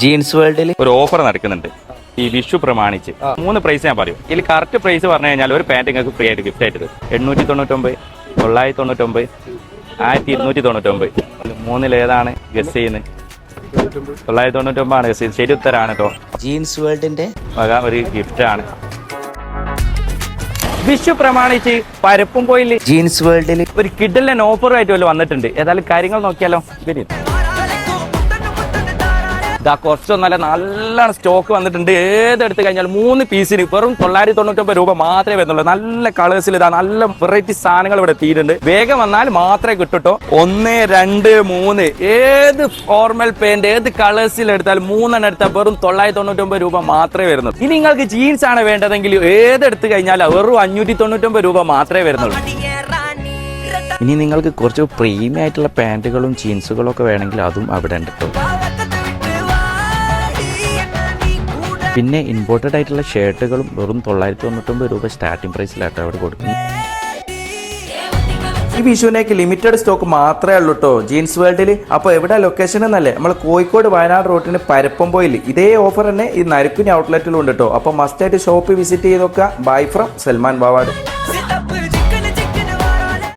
Jeans വേൾഡിൽ ഒരു offer നടക്കുന്നുണ്ട് ഈ വിഷു പ്രമാണിച്ച് 3 പ്രൈസ് ഞാൻ പറയും. ഇതിൽ കറക്റ്റ് പ്രൈസ് പറഞ്ഞു കഴിഞ്ഞാൽ ഒരു പാന്റ് നിങ്ങൾക്ക് ഫ്രീ ആയിട്ട് ഗിഫ്റ്റ് ആയിട്ട് 899, 999, 1299. മൂന്നിൽ ഏതാണ് ഗസ് ചെയ്യുന്നത്? 999 ആണ് ഗസ് ചെയ്യുന്നത്. ശരി ഉത്തരാണ് കേട്ടോ. ജീൻസ് വേൾഡിന്റെ വക ഒരു ഗിഫ്റ്റ് ആണ്. വിഷു പ്രമാണിച്ച് പരപ്പും പോയില് ജീൻസ് വേൾഡിൽ ഒരു കിഡ്ഡിലെ ഓഫറുമായിട്ട് വല്ല വന്നിട്ടുണ്ട്. ഏതായാലും കാര്യങ്ങൾ നോക്കിയാലോ. ഇതാ കുറച്ചൊന്നല്ല നല്ലോണം സ്റ്റോക്ക് വന്നിട്ടുണ്ട്. ഏതെടുത്ത് കഴിഞ്ഞാൽ 3 പീസിന് വെറും 999 രൂപ മാത്രമേ വരുന്നുള്ളൂ. നല്ല കളേഴ്സിൽ ഇതാ നല്ല വെറൈറ്റി സാധനങ്ങൾ ഇവിടെ എത്തിയിട്ടുണ്ട്. വേഗം വന്നാൽ മാത്രമേ കിട്ടുട്ടോ. 1, 2, 3 ഏത് ഫോർമൽ പാന്റ് ഏത് കളേഴ്സിൽ എടുത്താലും 3 എടുത്താൽ വെറും 999 രൂപ മാത്രമേ വരുന്നുള്ളൂ. ഇനി നിങ്ങൾക്ക് ജീൻസ് ആണ് വേണ്ടതെങ്കിൽ ഏതെടുത്ത് കഴിഞ്ഞാൽ വെറും 599 രൂപ മാത്രമേ വരുന്നുള്ളൂ. ഇനി നിങ്ങൾക്ക് കുറച്ച് പ്രീമിയം ആയിട്ടുള്ള പാന്റുകളും ജീൻസുകളും ഒക്കെ വേണമെങ്കിൽ അതും അവിടെ ഉണ്ട് കേട്ടോ. പിന്നെ ഇമ്പോർട്ടഡ് ആയിട്ടുള്ള ഷർട്ടുകളും വെറും 999 രൂപ സ്റ്റാർട്ടിംഗ് പ്രൈസിലാട്ടോ അവിടെ കൊടുക്കുന്നത്. ഈ വിഷുവിനേക്ക് ലിമിറ്റഡ് സ്റ്റോക്ക് മാത്രമേ ഉള്ളൂ കേട്ടോ ജീൻസ് വേൾഡിൽ. അപ്പോൾ എവിടെ ലൊക്കേഷൻ എന്നല്ലേ, നമ്മൾ കോഴിക്കോട് വയനാട് റോട്ടിന് പരപ്പംപോയിൽ ഇതേ ഓഫർ തന്നെ ഈ നരിക്കുനി ഔട്ട്ലെറ്റിലും ഉണ്ട് കേട്ടോ. അപ്പോൾ മസ്റ്റായിട്ട് ഷോപ്പ് വിസിറ്റ് ചെയ്ത് നോക്കുക. Bye from Salman Vavad.